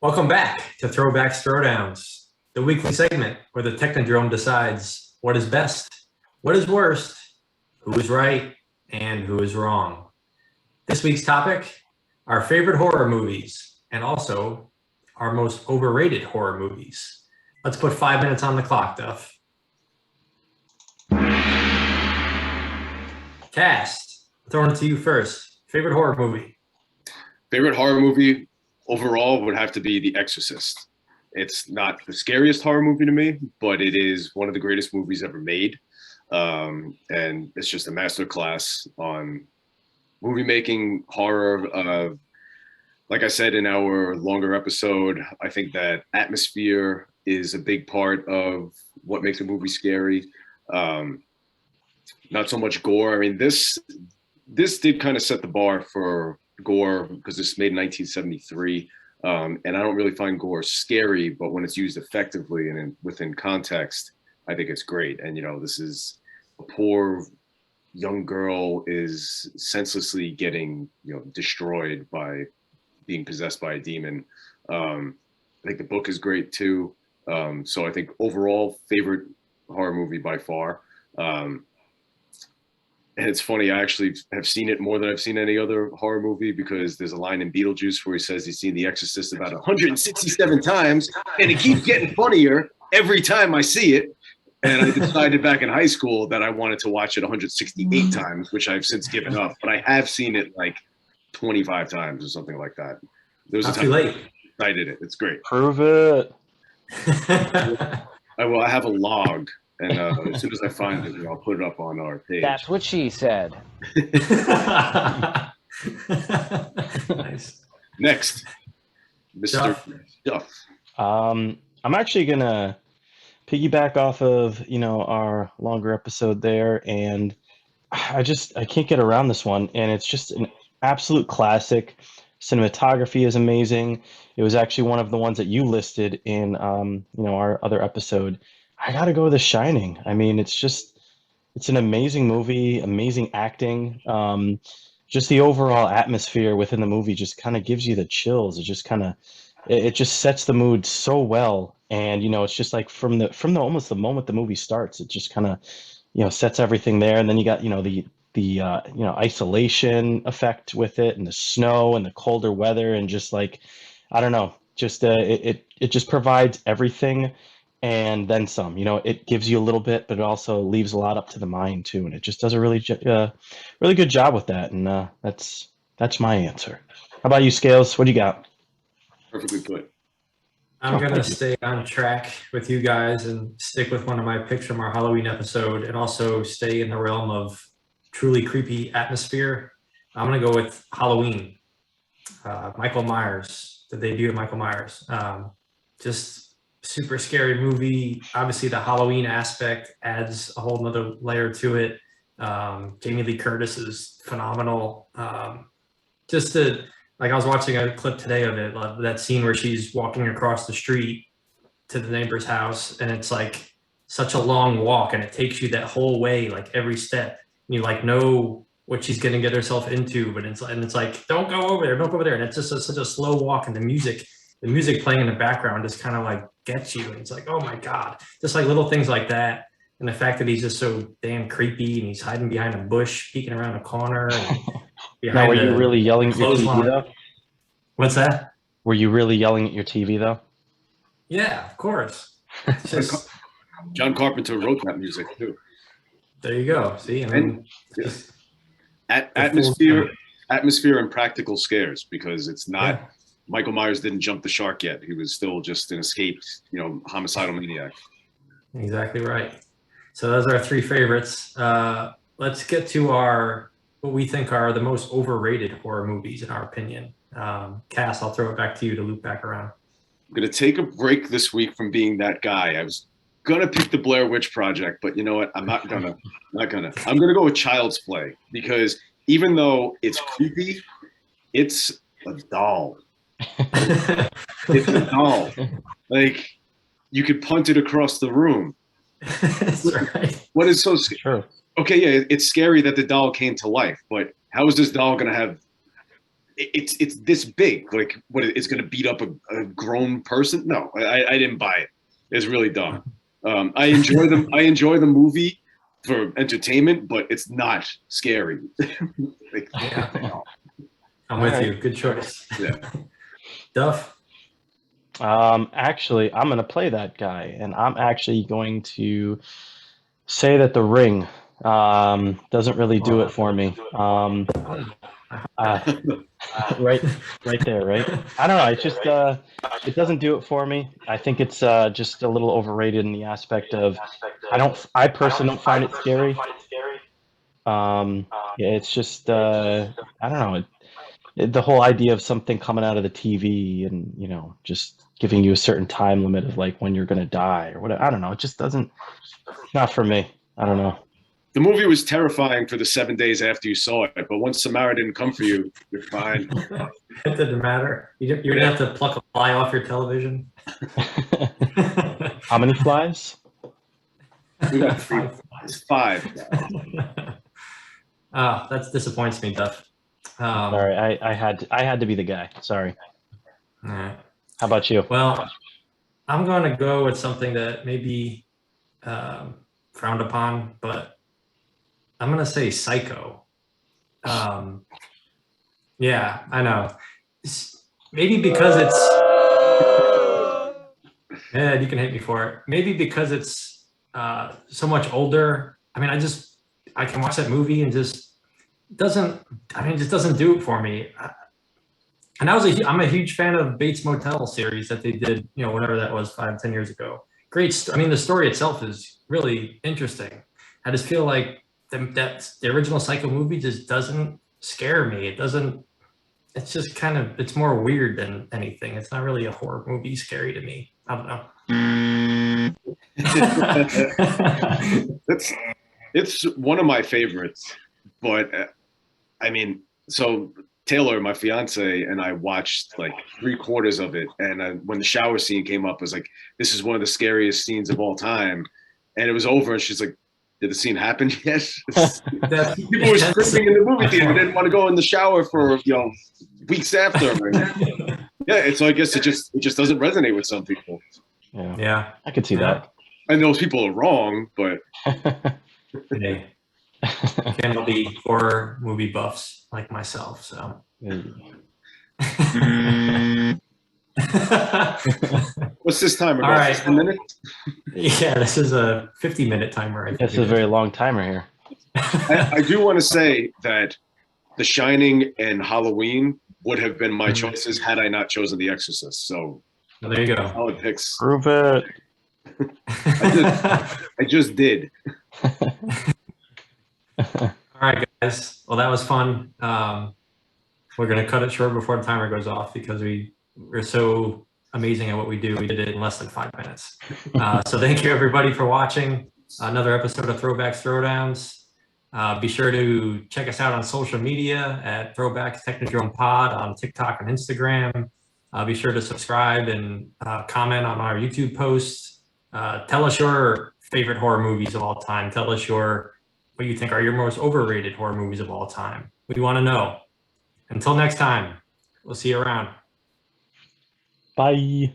Welcome back to Throwbacks Throwdowns, the weekly segment where the Technodrome decides what is best, what is worst, who is right, and who is wrong. This week's topic, our favorite horror movies, and also our most overrated horror movies. Let's put 5 minutes on the clock, Duff. Cast, throwing it to you first. Favorite horror movie? Favorite horror movie overall would have to be The Exorcist. It's not the scariest horror movie to me, but it is one of the greatest movies ever made. And it's just a masterclass on movie making, horror. Like I said in our longer episode, I think that atmosphere is a big part of what makes a movie scary. Not so much gore. I mean, this did kind of set the bar for gore because it's made in 1973. And I don't really find gore scary, but when it's used effectively and within context, I think it's great. And, this is a poor young girl is senselessly getting, destroyed by being possessed by a demon. I think the book is great too. So I think overall favorite horror movie by far. And it's funny, I actually have seen it more than I've seen any other horror movie because there's a line in Beetlejuice where he says he's seen The Exorcist about 167 times and it keeps getting funnier every time I see it. And I decided back in high school that I wanted to watch it 168 times, which I've since given up. But I have seen it like 25 times or something like that. There was Not a time too late. I did it. It's great. Prove it. I have a log. And as soon as I find it, I'll put it up on our page. That's what she said. Nice. Next, Mr. Duff. I'm actually gonna piggyback off of our longer episode there, and I can't get around this one, and it's just an absolute classic. Cinematography is amazing. It was actually one of the ones that you listed in our other episode. I gotta go with The Shining. I mean, it's an amazing movie, amazing acting. Just the overall atmosphere within the movie just kind of gives you the chills. It just sets the mood so well. And, it's just like from the almost the moment the movie starts, it just kind of, sets everything there. And then you got, the isolation effect with it and the snow and the colder weather and just like, I don't know, just it just provides everything. And then some, it gives you a little bit, but it also leaves a lot up to the mind too. And it just does a really good job with that. And that's my answer. How about you, Scales? What do you got? Perfectly put. I'm going to stay on track with you guys and stick with one of my picks from our Halloween episode and also stay in the realm of truly creepy atmosphere. I'm going to go with Halloween. Michael Myers, the debut of Michael Myers. Just super scary movie. Obviously, the Halloween aspect adds a whole nother layer to it. Jamie Lee Curtis is phenomenal. I was watching a clip today of it, that scene where she's walking across the street to the neighbor's house, and it's like such a long walk, and it takes you that whole way, like every step. You know what she's going to get herself into, but it's like, don't go over there, and it's just such a slow walk, and the music playing in the background just kind of like gets you. And it's like, oh my God, just like little things like that. And the fact that he's just so damn creepy and he's hiding behind a bush, peeking around a corner. Now, were you really yelling at your TV though? What's that? Were you really yelling at your TV though? Yeah, of course. It's just, John Carpenter wrote that music too. There you go. See, I mean, atmosphere and practical scares, because it's not. Yeah. Michael Myers didn't jump the shark yet. He was still just an escaped, homicidal maniac. Exactly right. So those are our three favorites. Let's get to what we think are the most overrated horror movies in our opinion. Cass, I'll throw it back to you to loop back around. I'm going to take a break this week from being that guy. I was going to pick the Blair Witch Project, but you know what? I'm not going to. I'm going to go with Child's Play, because even though it's creepy, it's a doll. It's a doll. Like, you could punt it across the room. That's right. What is so scary? Sure. Okay, yeah, it's scary that the doll came to life, but how is this doll going to have it's this big. Like, what, it's going to beat up a grown person? No, I didn't buy it. It's really dumb. I enjoy them. I enjoy the movie for entertainment, but it's not scary. Like, Yeah. I'm with you. Good choice. Yeah. Duff. Actually, I'm going to play that guy, and I'm actually going to say that The Ring doesn't really do it for me. Right there, right? I don't know. It just it doesn't do it for me. I think it's just a little overrated in the aspect of I personally don't find it scary. Yeah, it's just I don't know. The whole idea of something coming out of the TV and just giving you a certain time limit of like when you're gonna die or whatever. I don't know. It just doesn't. Not for me. I don't know. The movie was terrifying for the 7 days after you saw it, but once Samara didn't come for you, you're fine. It didn't matter. You're gonna have to pluck a fly off your television. How many flies? We got it's 5. Oh, that disappoints me, Duff. Sorry, I had to be the guy. Sorry. All right. How about you? Well, I'm going to go with something that may be frowned upon, but I'm going to say Psycho. Yeah, I know. Maybe because it's... Yeah, you can hate me for it. Maybe because it's so much older. I mean, I can watch that movie and just doesn't do it for me. And I'm a huge fan of Bates Motel series that they did, whatever that was, 5-10 years ago. Great. I mean, the story itself is really interesting. I just feel like the original Psycho movie just doesn't scare me. It's just it's more weird than anything. It's not really a horror movie scary to me. I don't know. It's one of my favorites, but I mean, so Taylor, my fiance, and I watched like 3/4 of it, and when the shower scene came up, I was like, "This is one of the scariest scenes of all time," and it was over, and she's like, "Did the scene happen yet?" People were screaming in the movie theater. They didn't want to go in the shower for weeks after. Yeah, so I guess it just doesn't resonate with some people. Yeah, I could see that. I know those people are wrong, but hey, can all be horror movie buffs like myself. So. What's this timer? All right. 15 minutes? Yeah, this is a 50-minute timer. I think That's a very long timer here. I do want to say that The Shining and Halloween would have been my choices had I not chosen The Exorcist. So well, there you go. solid picks. Prove it. I just did. All right, guys. Well, that was fun. We're going to cut it short before the timer goes off because we're so amazing at what we do. We did it in less than 5 minutes. So thank you, everybody, for watching another episode of Throwbacks Throwdowns. Be sure to check us out on social media at Throwbacks Technodrome Pod on TikTok and Instagram. Be sure to subscribe and comment on our YouTube posts. Tell us your favorite horror movies of all time. Tell us what you think are your most overrated horror movies of all time. We want to know. Until next time, we'll see you around. Bye.